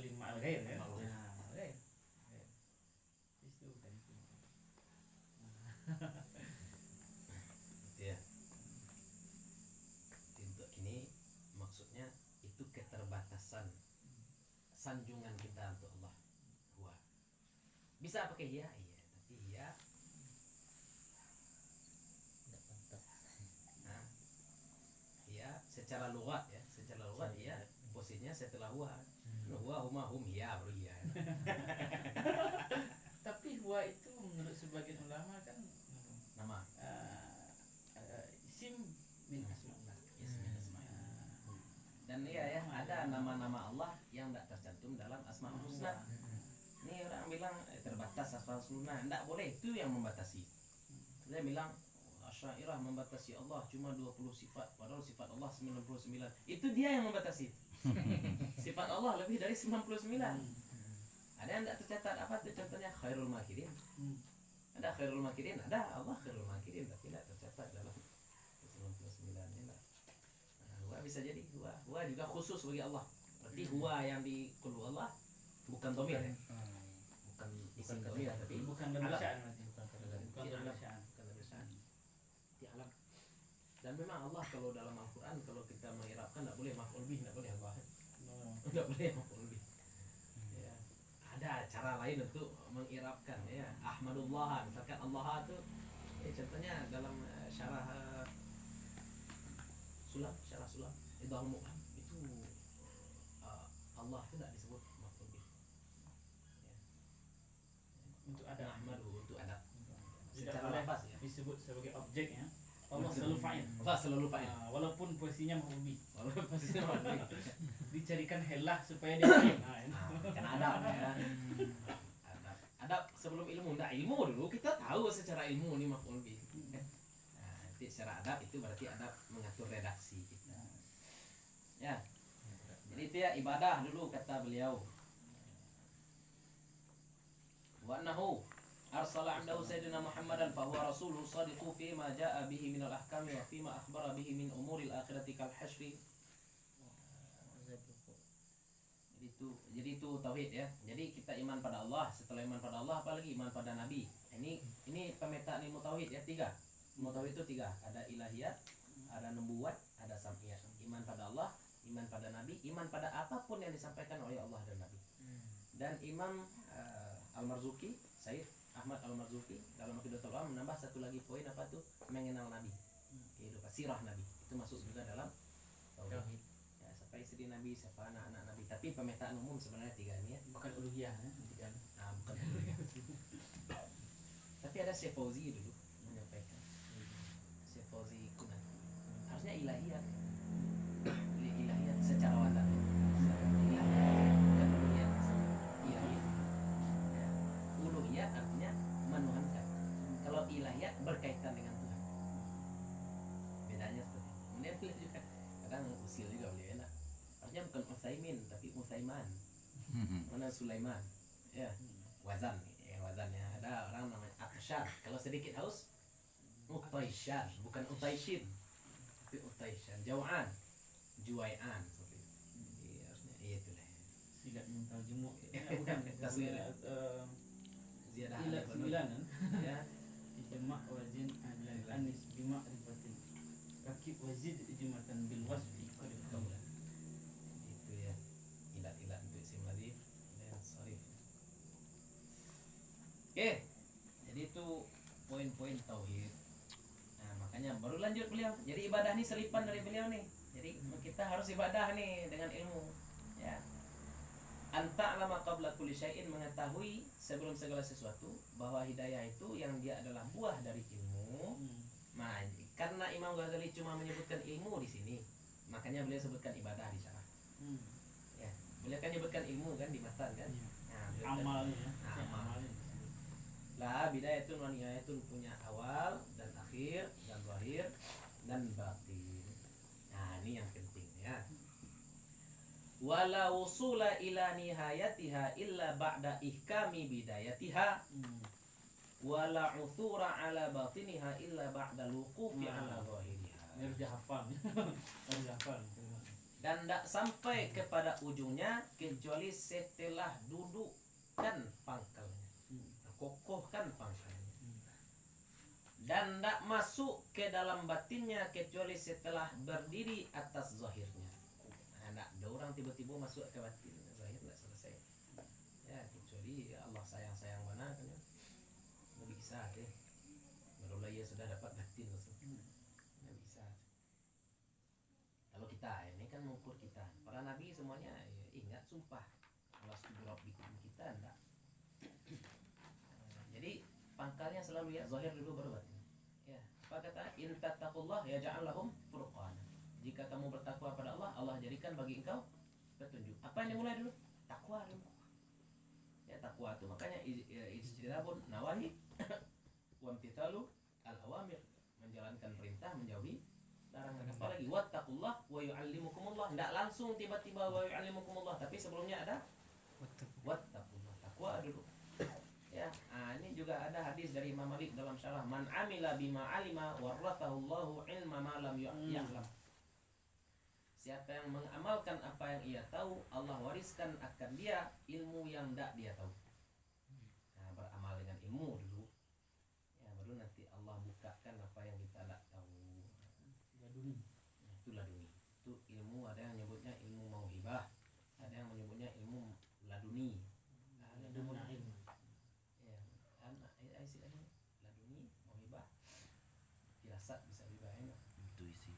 mutakallim ma'al ghair ya. Ma'al ghair. Nah, ghair. Itu bukan itu. Gitu ya. Untuk ini maksudnya itu keterbatasan sanjungan kita untuk Allah. Huwa. Bisa pakai ya, iya, tapi ya Enggak pantas. nah, ya secara lughat ya, secara lughat ya posisinya setelah huwa. Huwa huma hum ya baru ya. Tapi huwa itu menurut sebagian ulama kan Nama isim min asma'ullah. ismi asma'illah. Dan iya ya, ada nama-nama Allah yang tidak tercantum dalam Asmaul Husna. Ini orang bilang terbatas Asmaul Husna, tidak boleh, itu yang membatasi. Dia bilang Asy'ariyah membatasi Allah cuma 20 sifat, padahal sifat Allah 99. Itu dia yang membatasi. Sifat Allah lebih dari 99. Ada yang tidak tercatat, apa itu contohnya? Khairul Makirin. Ada Khairul Makirin, ada Allah Khairul Makirin, tapi tidak tercatat dalam 99 ini. Huwa bisa jadi huwa juga khusus bagi Allah. Berarti huwa yang di qul Allah bukan dhamir ya. Bukan isim dhamir tapi Bukan alam. dalam sya'an berarti. Bukan Bukan dalam sya'an. dalam sya'an. Di alam. Dan memang Allah kalau dalam Al-Qur'an kalau kita mengirabkan tidak boleh maf'ul bih, tidak boleh Allah. Tidak boleh maf'ul bih. Ya. Ada cara lain untuk mengirabkan ya. Ahmadullah misalkan Allah itu contohnya dalam syarah syarah sulam Idhal Mu'am itu Allah itu tidak disebut maf'ul bih. Ya. Untuk ada Ahmadu untuk adab. tidak Secara boleh lafaz ya. disebut sebagai objek ya. Allah selalu fa'il. Allah selalu fa'il. Walaupun posisinya mahrubi. Walaupun posisinya maf'ul bih. Dicarikan helah supaya dia fa'il. Kan adab ya. Adab sebelum ilmu. Nah, ilmu dulu kita tahu secara ilmu ini maf'ul bih. Nah, nanti secara adab itu berarti adab mengatur redaksi kita. Ya. Jadi itu ya ibadah dulu kata beliau. Wa annahu arsala 'indahu sayyidina Muhammadan fa huwa rasuluhu shadiqu fi ma jaa'a bihi min al-ahkami wa fi ma akhbara bihi min umuri al-akhirati kal hasyri. Jadi itu tauhid ya. Jadi kita iman pada Allah, setelah iman pada Allah apalagi iman pada nabi. Ini pemetaan ilmu tauhid ya, 3. Ilmu tauhid itu 3, ada ilahiyat, ada nubuwat, ada sam'iyat. Iman pada Allah, iman pada nabi, iman pada apapun yang disampaikan oleh Allah dan nabi. Dan Imam Al-Marzuki, Sayyid Ahmad Al-Marzuki dalam Aqidatul Ulama menambah satu lagi poin apa tuh? Mengenal nabi. Kehidupan sirah nabi. Itu masuk juga dalam tauhid. Ya, siapa istri nabi, siapa anak-anak nabi. Tapi pemetaan umum sebenarnya 3 ini ya. Bukan uluhiyah ya. Bukan uluhiyah. Tapi ada Syekh Fauzi dulu menyampaikan. Syekh Fauzi Kunan. Harusnya ilahiyat. Ilahiyat secara watak. Bukan uluhiyat. Ilahiyat. Ya. Uluhiyat artinya menuhankan. Kalau ilahiyat berkaitan dengan Tuhan. Bedanya seperti itu. Kemudian beliau juga kadang usil juga beliau enak. Artinya bukan Utsaimin tapi Utsaiman. Mana Sulaiman. Ya. Wazan ya, wazannya ada orang namanya Akshar. Kalau sedikit haus Utaishar, bukan Utaishin. Tapi Utaishar. Jau'an, Juwai'an seperti itu. Jadi harusnya itulah. Tidak mental jemuk. Bukan Taswir. Ziyadah Ziyadah 9 kan. ya. Ijma' wazin adlan anis bima rifatin. Rakib wazid ijmatan bil wasfi qalil qawlan. Itu ya. Ilat-ilat untuk isim ladhi dan sharif. Oke. Jadi itu poin-poin tauhid. Nah, makanya baru lanjut beliau. Jadi ibadah ini selipan dari beliau nih. Jadi kita harus ibadah nih dengan ilmu. Ya. Anta lama qabla kulli syai'in, mengetahui sebelum segala sesuatu bahwa hidayah itu yang dia adalah buah dari ilmu. Nah, karena Imam Ghazali cuma menyebutkan ilmu di sini, makanya beliau sebutkan ibadah di sana. Ya, beliau kan menyebutkan ilmu kan di matan kan. Nah, Amalnya ya. amalnya. Lah bidayatun wa nihayatun, punya awal dan akhir dan zahir dan batin. Nah, ini yang penting ya. Wala wusula ila nihayatiha illa ba'da ihkami bidayatiha. Wala uthura ala batiniha illa ba'da luqufi ala zahiriha. Harus dihafal. Harus dihafal. dan tidak sampai kepada ujungnya kecuali setelah dudukkan pangkalnya, kokohkan pangkalnya, dan tidak masuk ke dalam batinnya kecuali setelah berdiri atas zahirnya. Nah, ada orang tiba-tiba masuk ke batin, zahir tidak selesai. Ya, kecuali Allah sayang mana kan ya, nggak bisa deh. Barulah ia sudah dapat batin langsung. Nggak bisa. Kalau kita ini kan mengukur kita, para nabi semuanya ya, ingat sumpah Allah subhanahu kita enggak. Jadi pangkalnya selalu ya zahir dulu baru batin. Ya, apa kata in tattaqullah yaj'al lahum furqana. Jika kamu bertakwa pada Allah, Allah jadikan bagi engkau petunjuk. Apa yang dimulai dulu? Takwa dulu. Ya, takwa itu makanya ijtinabun nawahi wa imtithalu al-awamir, menjalankan perintah, menjauhi larangan. Apalagi wattaqullah wa yu'allimukumullah. Enggak langsung tiba-tiba wa yu'allimukumullah, tapi sebelumnya ada wattaqullah, takwa dulu. Ya, ini juga ada hadis dari Imam Malik dalam syarah, man amila bima alima warathahu Allahu ilma ma lam ya'lam. Siapa yang mengamalkan apa yang ia tahu, Allah wariskan akan dia ilmu yang tidak dia tahu. Nah, beramal dengan ilmu dulu. Ya, baru nanti Allah bukakan apa yang kita tidak tahu. Laduni. Itu laduni. Itu ilmu, ada yang menyebutnya ilmu mauhibah, ada yang menyebutnya ilmu laduni. Laduni ilmu. Ya, istilahnya laduni, mauhibah, firasat bisa juga ya. Intuisi.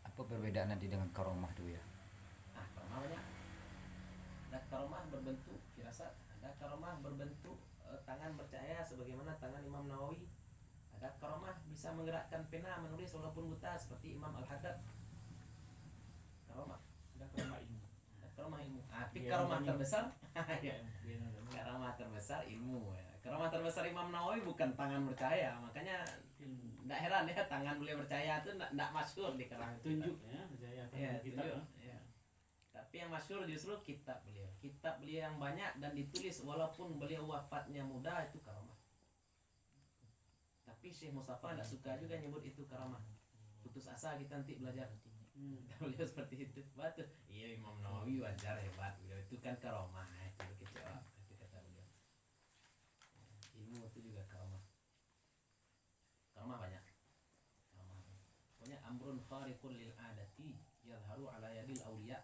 Apa perbedaan nanti dengan karomah tuh ya? Karomah banyak. Ada karomah berbentuk firasat, ada karomah berbentuk tangan bercahaya sebagaimana tangan Imam Nawawi. Ada karomah bisa menggerakkan pena menulis walaupun buta seperti Imam Al-Haddad. Karomah. Ada karomah ilmu. Ada karomah ilmu. Tapi Ya, karomah ilmu. terbesar Ya, karomah terbesar ilmu ya. Karomah terbesar Imam Nawawi bukan tangan bercahaya, makanya ilmu. tidak heran ya tangan beliau bercahaya itu tidak masyhur di kalangan Tunjuk ya, saya akan ya, kita. tunjuk. Ya. Tapi yang masyhur justru kitab beliau. Kitab beliau yang banyak dan ditulis walaupun beliau wafatnya muda, itu karomah. Tapi Syekh Mustafa tidak suka juga nyebut itu karomah. Putus asa kita nanti belajar. Beliau seperti itu. Betul. Iya, Imam Nawawi wajar hebat. Beliau itu kan karomah. Itu kecewa. Itu kata beliau. Ilmu itu juga karomah. Karomah banyak. Karomah. Pokoknya amrun khariqun lil adati yadharu ala yadil awliya.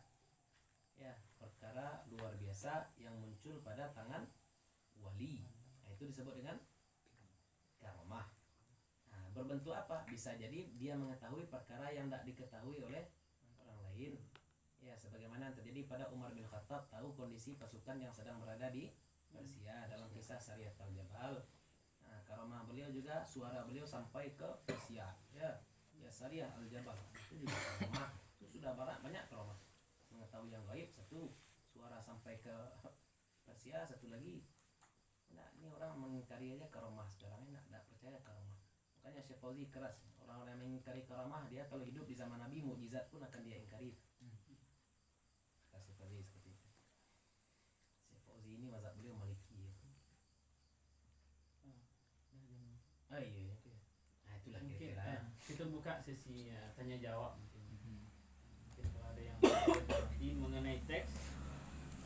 Ya, perkara luar biasa yang muncul pada tangan wali. Nah, itu disebut dengan karomah. Nah, berbentuk apa? Bisa jadi dia mengetahui perkara yang tidak diketahui oleh orang lain. Ya, sebagaimana yang terjadi pada Umar bin Khattab, tahu kondisi pasukan yang sedang berada di Persia dalam kisah Sariyat al-Jabal. Nah, karomah beliau juga suara beliau sampai ke Persia. Ya, Sariyah al-Jabal itu juga karomah. Itu sudah banyak karomah. Mengetahui yang gaib satu, suara sampai ke Persia satu lagi. Nah, ini orang mengingkari aja karomah sekarang ini tidak percaya karomah. Makanya Syekh Fauzi keras, orang-orang yang mengingkari karomah, dia kalau hidup di zaman Nabi mukjizat pun akan dia ingkari. Kata Syekh Fauzi seperti itu. Syekh Fauzi ini mazhab beliau Maliki ya. Iya. Nah, itulah Mungkin kira-kira. kita buka sesi tanya jawab mungkin. Mungkin kalau ada yang mengenai teks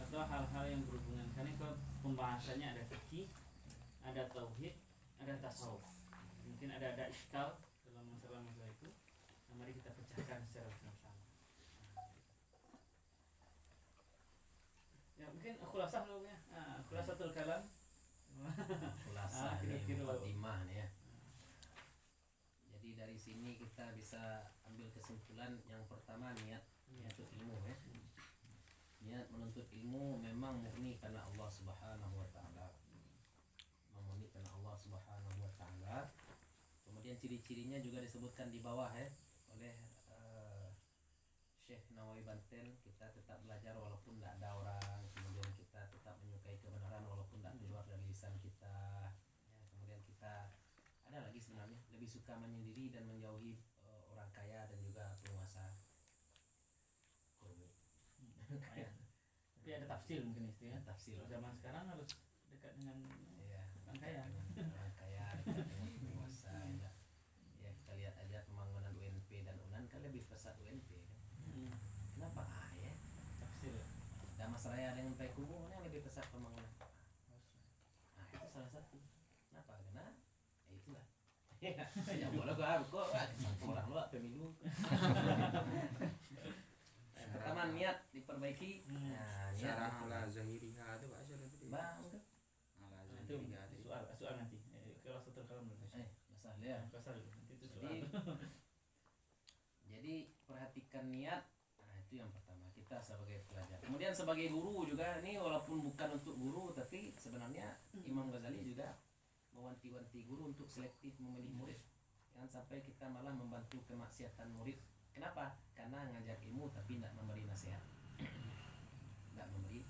atau hal-hal yang berhubungan, karena kalau pembahasannya ada fikih, ada tauhid, ada tasawuf. Mungkin ada iskal dalam masalah-masalah itu. Nah, mari kita pecahkan secara bersama-sama. Ya, mungkin khulasah dulu ya. Khulasatul kalam. Khulasan kira-kira. mukadimah nih ya. Jadi dari sini kita bisa ambil kesimpulan yang pertama, niat menuntut ilmu ya. Niat menuntut ilmu memang murni karena Allah Subhanahu wa taala. Murni karena Allah Subhanahu wa taala. Kemudian ciri-cirinya juga disebutkan di bawah ya oleh Syekh Nawawi Banten. Kita tetap belajar walaupun tidak ada orang, kemudian kita tetap menyukai kebenaran walaupun tidak keluar dari lisan kita ya. Kemudian kita ada lagi sebenarnya lebih suka menyendiri dan menjauhi orang kaya dan juga penguasa. Tapi ada tafsir mungkin itu ya. Tafsir. Kalau zaman sekarang harus dekat dengan Ya, orang kaya. orang kaya dekat dengan penguasa ya. Ya, kita lihat aja pembangunan UNP dan UNAN kan lebih pesat UNP kan. Kenapa? Mas Raya dengan Payakumbuh mana yang lebih besar pembangunan? Nah itu salah satu. Kenapa? Karena ya itulah. Ya boleh kok orang lu pemilu. Pertama niat diperbaiki. Nah, niat Syarah itu. ala zahiriha itu Pak Syarah tadi. Bang, Ala Nah, itu zahiriha tadi. soal nanti kelas terkalam dulu masalah ya. kelas nanti itu Jadi, soal jadi perhatikan niat. Nah itu yang pertama kita sebagai pelajar. Kemudian sebagai guru juga ini walaupun bukan untuk guru tapi sebenarnya Imam Ghazali juga mewanti-wanti guru untuk selektif memilih murid. Jangan sampai kita malah membantu kemaksiatan murid. Kenapa? Karena ngajar ilmu tapi tidak memberi nasihat. Tidak memberi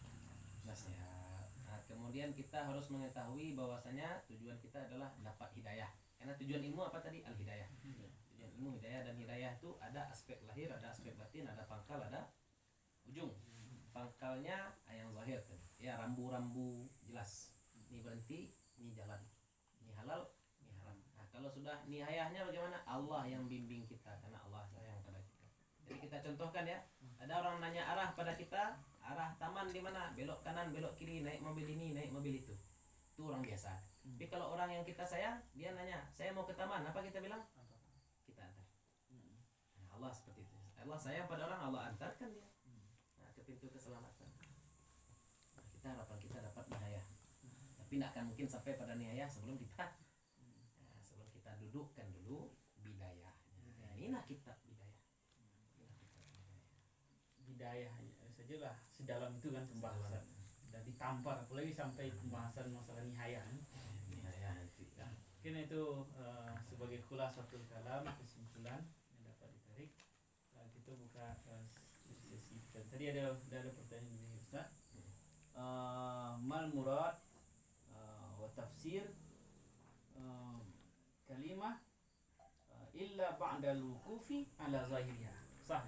nasihat. Nah, kemudian kita harus mengetahui bahwasanya tujuan kita adalah dapat hidayah. Karena tujuan ilmu apa tadi? Al-hidayah. Tujuan ilmu hidayah, dan hidayah itu ada aspek lahir, ada aspek batin, ada pangkal, ada ujung. Pangkalnya yang zahir tadi. Ya, rambu-rambu jelas. Ini berhenti, ini jalan. Ini halal, ini haram. Nah, kalau sudah nihayahnya bagaimana? Allah yang bimbing kita karena Allah sayang pada kita. Jadi kita contohkan ya, ada orang nanya arah pada kita, arah taman di mana? Belok kanan, belok kiri, naik mobil ini, naik mobil itu. Itu orang biasa. Tapi kalau orang yang kita sayang, dia nanya, saya mau ke taman, apa kita bilang? Kita antar. Nah, Allah seperti itu. Allah sayang pada orang, Allah antarkan dia. Nah, ke pintu keselamatan. Nah, kita harapan kita dapat nihayah. Tapi tidak akan mungkin sampai pada nihayah sebelum kita sebelum kita dudukkan dulu bidayah. Nah, inilah kitab bidayah. hidayah sajalah sedalam itu kan pembahasan dan ditampar apalagi sampai pembahasan masalah nihayah. Nihayah nanti. Nah, mungkin itu sebagai khulasatul kalam, kesimpulan yang dapat ditarik. Nah, kita buka sesi kita. Tadi ada pertanyaan dari Ustaz. Mal murad wa tafsir kalimah illa ba'da al-wuqufi ala zahiriha. Sah.